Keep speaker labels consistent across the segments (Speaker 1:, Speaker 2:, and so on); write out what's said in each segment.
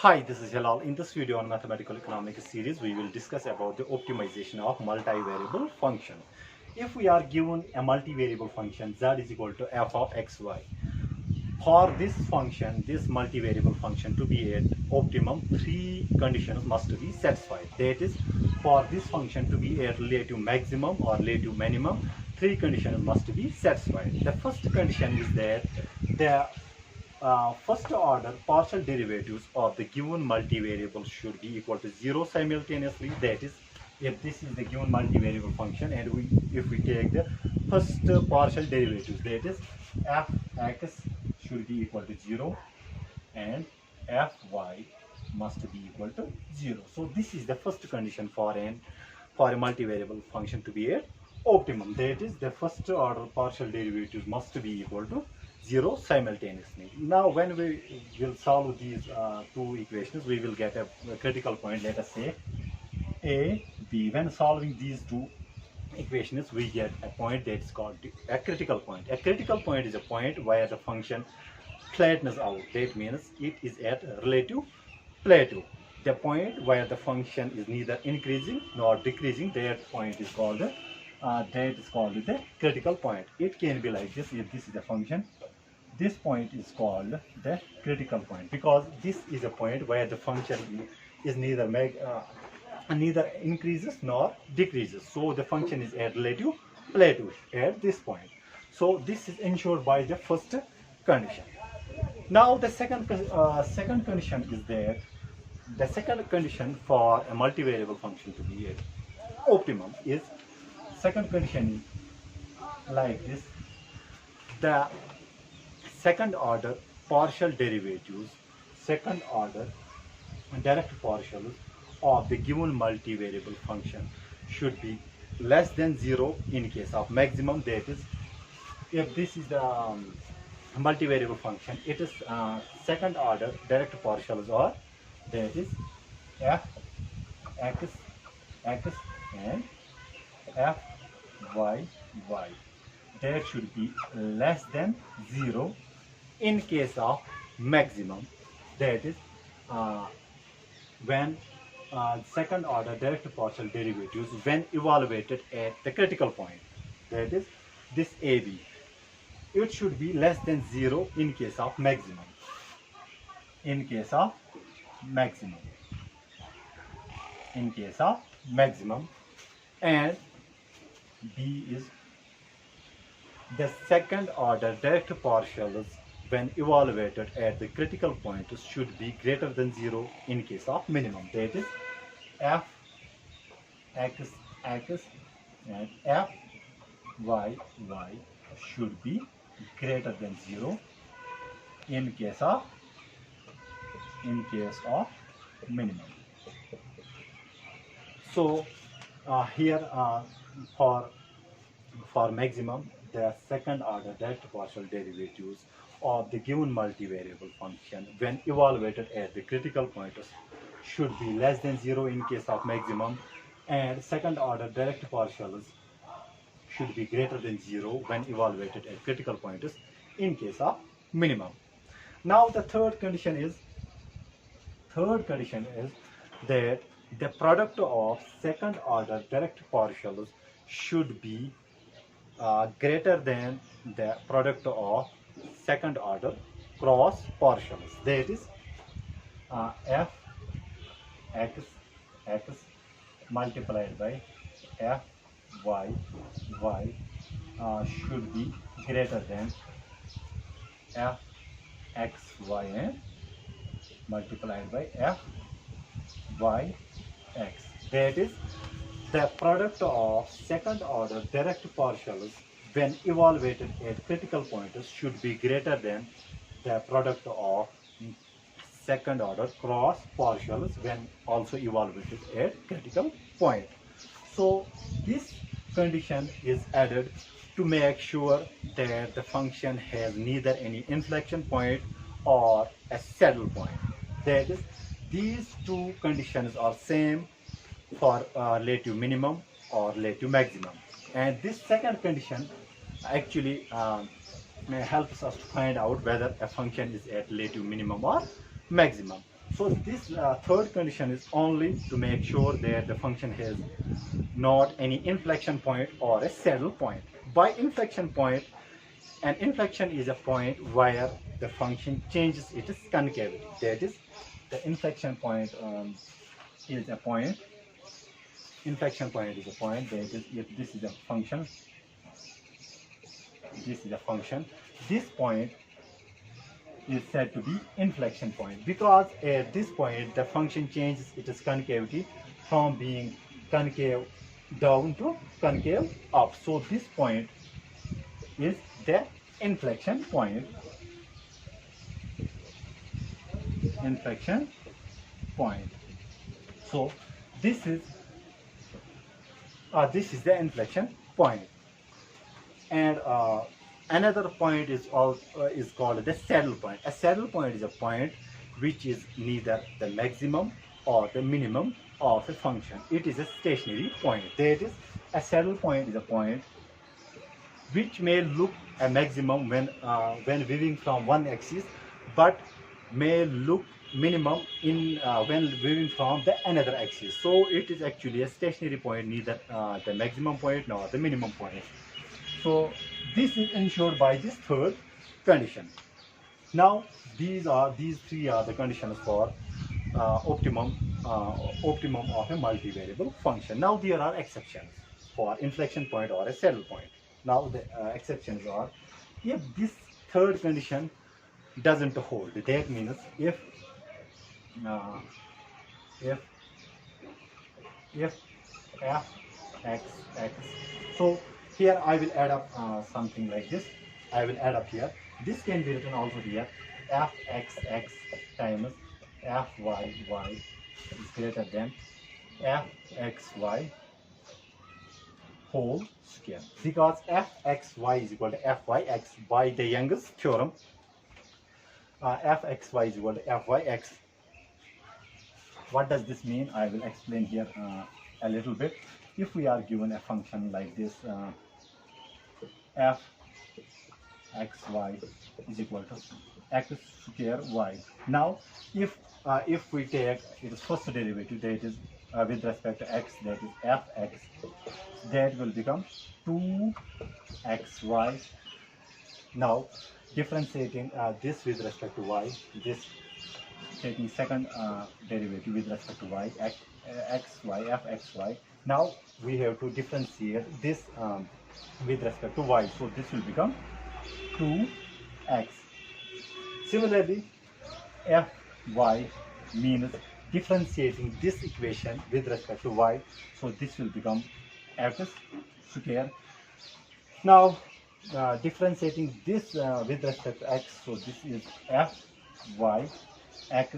Speaker 1: Hi, this is Jalal. In this video on Mathematical Economics series, we will discuss about the optimization of multivariable function. If we are given a multivariable function z is equal to f of xy, for this function, this multivariable function to be at optimum, three conditions must be satisfied. That is, for this function to be at relative maximum or relative minimum, three conditions must be satisfied. The first condition is that the first order partial derivatives of the given multivariable should be equal to 0 simultaneously. That is, if this is the given multivariable function and if we take the first partial derivatives, that is f(x) should be equal to 0 and fy must be equal to 0. So this is the first condition for a multivariable function to be at optimum. That is, the first order partial derivatives must be equal to 0 simultaneously. Now when we will solve these two equations, we will get a critical point. Let us say a, b. When solving these two equations, we get a point that is called a critical point. A critical point is a point where the function flattens out. That means it is at a relative plateau. The point where the function is neither increasing nor decreasing, that point is called the critical point. It can be like this. If this is a function, this point is called the critical point, because this is a point where the function is neither increases nor decreases. So the function is at relative plateau at this point. So this is ensured by the first condition. Now the second condition is that the second condition for a multivariable function to be at optimum is, second condition is like this: the second order partial derivatives, second order direct partials of the given multivariable function should be less than 0 in case of maximum. That is, if this is the multivariable function, it is second order direct partials are, that is f x x and f y y. That should be less than 0 in case of maximum. That is, when second order direct partial derivatives when evaluated at the critical point, that is this AB, it should be less than 0 in case of maximum. In case of maximum. In case of maximum. And B is the second order direct partials when evaluated at the critical point should be greater than 0 in case of minimum. That is, f x x and f y y should be greater than 0 in case of minimum. So here for maximum, the second order direct partial derivatives of the given multivariable function when evaluated at the critical point should be less than 0 in case of maximum, and second order direct partials should be greater than 0 when evaluated at critical points in case of minimum. Now the third condition is that the product of second order direct partials should be greater than the product of second order cross partials. That is, f x x multiplied by f y y should be greater than f x y and multiplied by f y x. That is, the product of second order direct partials when evaluated at critical points should be greater than the product of second order cross partials when also evaluated at critical point. So this condition is added to make sure that the function has neither any inflection point or a saddle point. That is, these two conditions are same for relative minimum or relative maximum, and this second condition actually helps us to find out whether a function is at relative minimum or maximum. So this third condition is only to make sure that the function has not any inflection point or a saddle point. By inflection point, an inflection is a point where the function changes its concavity. That is, the inflection point is a point. Inflection point is a point. That is, if this is a function, this is a function. This point is said to be inflection point because at this point the function changes its concavity from being concave down to concave up. So this point is the inflection point. Inflection point. So this is the inflection point. And another point is called the saddle point. A saddle point is a point which is neither the maximum or the minimum of a function. It is a stationary point. That is, a saddle point is a point which may look a maximum when viewing from one axis, but may look minimum in when viewing from the another axis. So it is actually a stationary point, neither the maximum point nor the minimum point. So this is ensured by this third condition. Now these three are the conditions for optimum of a multivariable function. Now there are exceptions for inflection point or a saddle point. Now the exceptions are, if this third condition doesn't hold, that means if f x x, so here I will add up something like this. I will add up here. This can be written also here. F x x times f y y is greater than f x y whole square, because f x y is equal to f y x by the Young's theorem. F x y is equal to f y x. What does this mean? I will explain here a little bit. If we are given a function like this, f x y is equal to x square y. Now if we take its first derivative, that is with respect to x, that is f x, that will become 2xy. Now differentiating this with respect to y, this taking second derivative with respect to y, xy, f xy. Now we have to differentiate this with respect to y, so this will become 2x. Similarly, fy means differentiating this equation with respect to y, so this will become x square. Now differentiating this with respect to x, so this is fy x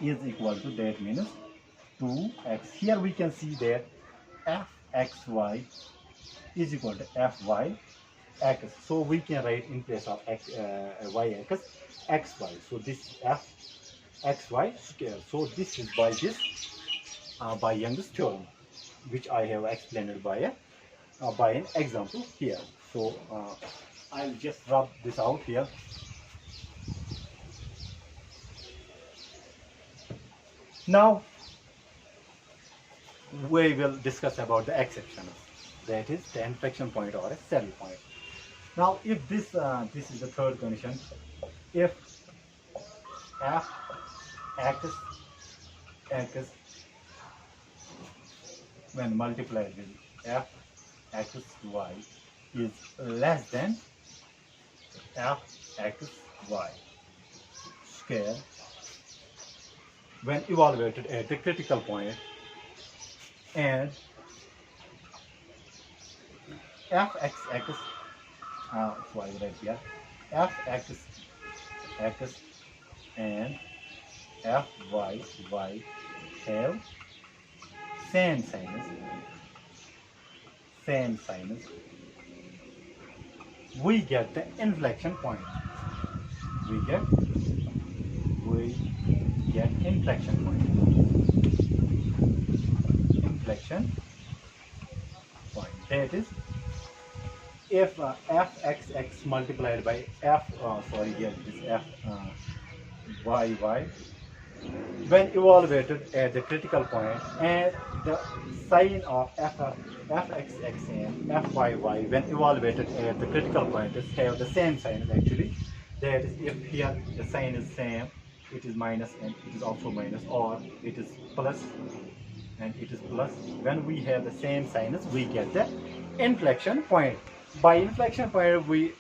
Speaker 1: is equal to, that means 2x. Here we can see that fxy is equal to fy x, so we can write in place of x, y x, xy. So this is fxy square. So this is by Young's theorem, which I have explained by an example here. So I'll just rub this out here. Now we will discuss about the exceptions, that is the inflection point or a saddle point. Now if this is the third condition, if f x when multiplied with f x y is less than f x y square when evaluated at the critical point, and f x x so I will write here f x x and f y y have same sinus, we get the inflection point. We get inflection point. Inflection point. That is, if fxx multiplied by f, sorry, here this f y when evaluated at the critical point, and the sign of fxx and fyy when evaluated at the critical point is have the same sign actually. That is, if here the sign is same, it is minus and it is also minus, or it is plus and it is plus. When we have the same signs, we get the inflection point. By inflection point, we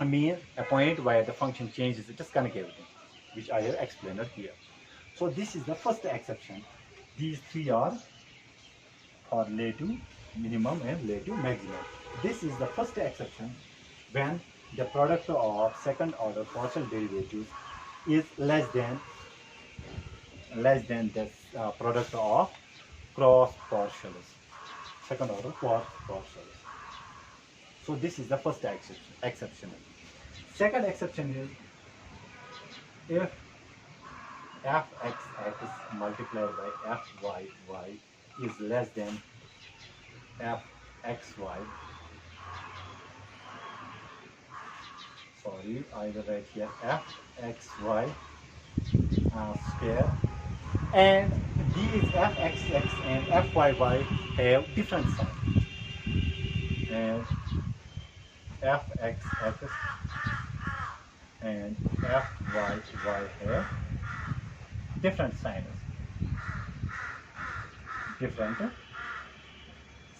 Speaker 1: mean a point where the function changes its concavity, which I have explained here. So this is the first exception. These three are for relative minimum and relative maximum. This is the first exception when the product of second order partial derivatives is less than the product of cross partials, second order cross partials. So this is the first exception. Second exception is if fxx multiplied by fyy is less than fxy. Sorry, I will write here fxy square, and these fxx and fyy have different signs, and fxx and fyy have different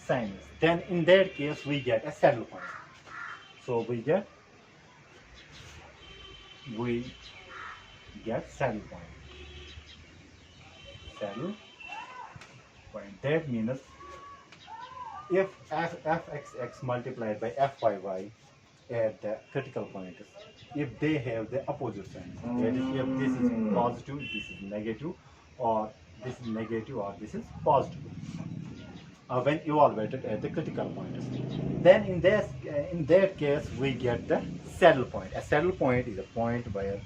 Speaker 1: signs. Then in that case we get a saddle point. So we get saddle point. That means if fxx multiplied by fyy at the critical point, if they have the opposite signs, that is, if this is positive, this is negative, or this is negative, or this is positive, when evaluated at the critical points, then in that case we get the saddle point. A saddle point is a point where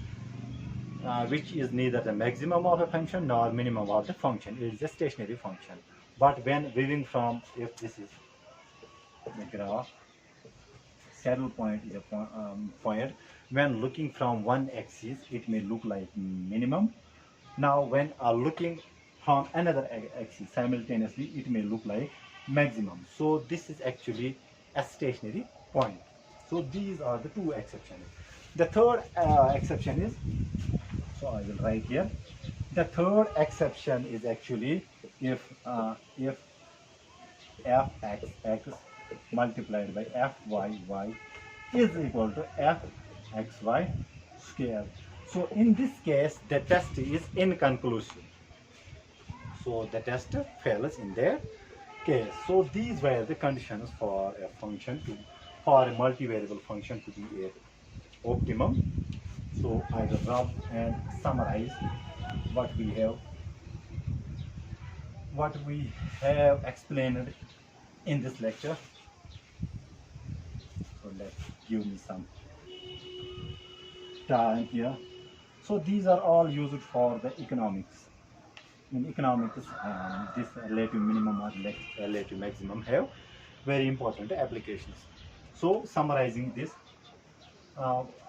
Speaker 1: which is neither the maximum of a function nor minimum of the function. It is a stationary function. But when viewing from, if this is the graph, saddle point is a point. When looking from one axis, it may look like minimum. Now, when looking from another axis simultaneously, it may look like maximum. So this is actually a stationary point. So these are the two exceptions. The third exception is, so I will write here. The third exception is actually if fxx multiplied by fyy is equal to fxy square. So in this case, the test is inconclusive. So the test fails in that case. So these were the conditions for a function for a multivariable function to be at optimum. So I will rub and summarize what we have explained in this lecture. So let's give me some time here. So these are all used for the economics. In economics, this relative minimum or relative maximum have very important applications. So summarizing this,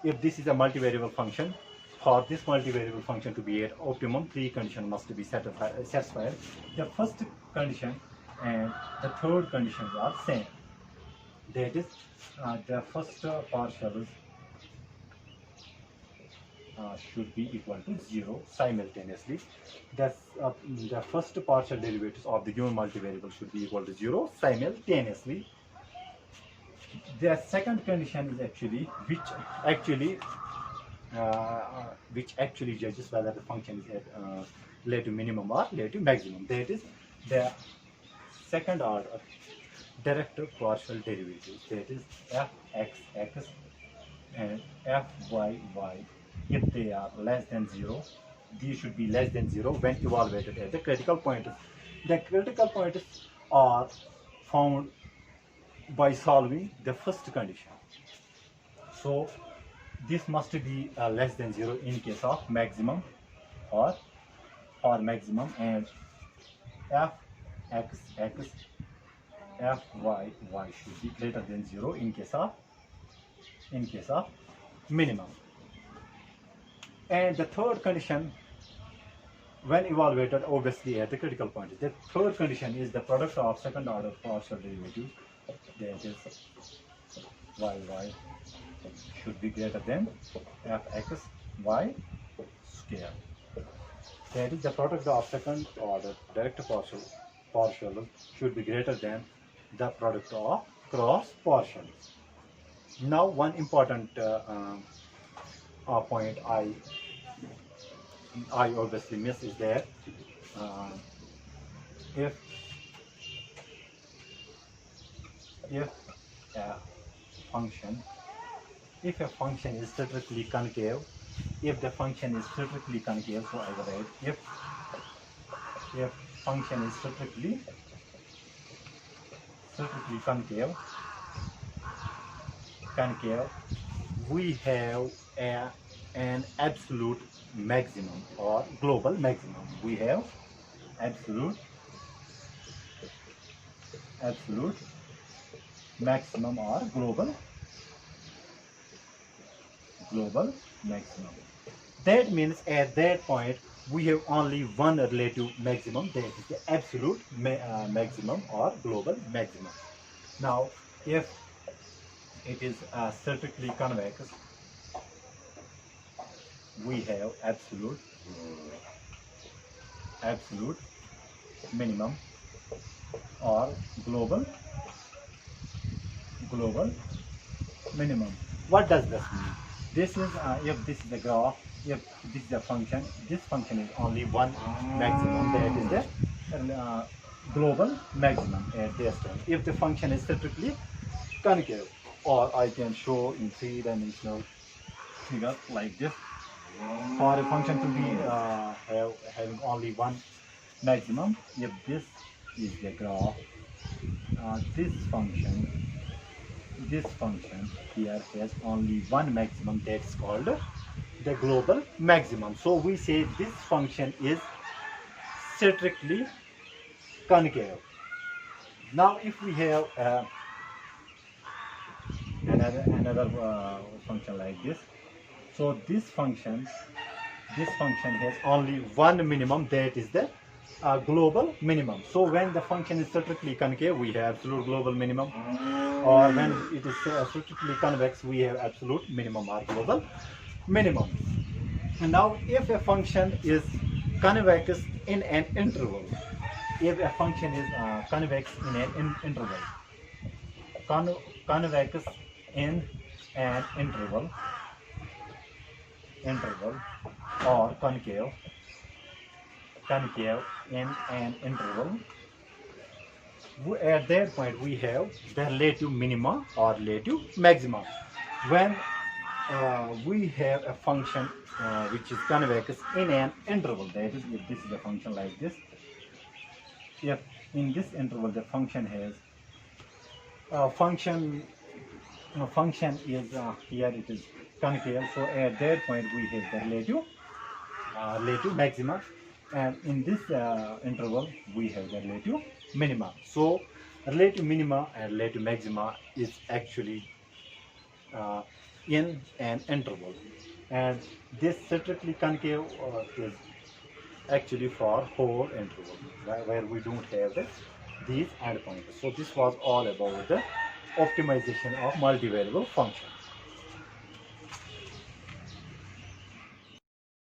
Speaker 1: if this is a multivariable function, for this multivariable function to be at optimum, three conditions must be satisfied. The first condition and the third conditions are same. That is, the first partials should be equal to 0 simultaneously. The first partial derivatives of the given multivariable should be equal to 0 simultaneously. The second condition is actually which actually judges whether the function is at relative minimum or relative maximum. That is the second order directive partial derivatives. That is fxx and fyy. If they are less than 0, these should be less than 0 when evaluated at the critical points. The critical points are found by solving the first condition. So this must be less than 0 in case of maximum or maximum, and fxx fyy should be greater than 0 in case of minimum. And the third condition, when evaluated obviously at the critical point, the third condition is the product of second order partial derivative, that is y should be greater than fxy square. That is, the product of second order direct partial should be greater than the product of cross partials. Now, one important point I obviously miss is that if a function is strictly concave, if the function is strictly concave, so I will write if function is strictly concave, we have an absolute maximum or global maximum. We have absolute maximum or global maximum. That means at that point we have only one relative maximum, that is the absolute maximum or global maximum. Now, if it is strictly convex, we have absolute minimum or global minimum. What does this mean? This is if this is the graph, if this is the function, this function is only one maximum, that is the global maximum at this time. If the function is strictly concave, or I can show in three-dimensional figure like this. For a function to be having only one maximum, if this is the graph, this function here has only one maximum, that's called the global maximum. So we say this function is strictly concave. Now, if we have another function like this, so this function has only one minimum, that is the global minimum. So when the function is strictly concave, we have absolute global minimum, or when it is strictly convex, we have absolute minimum or global minimum. And now, if a function is convex in an interval, if a function is convex in an interval, convex in an interval or concave in an interval, at that point we have the relative minima or relative maxima. When we have a function which is convex in an interval, that is, if this is a function like this, if in this interval the function has function is here it is concave, so at that point we have the relative maxima, and in this interval we have the relative minima. So relative minima and relative maxima is actually in an interval, and this strictly concave is actually for whole interval, where we don't have these endpoints. So this was all about the optimization of multivariable functions.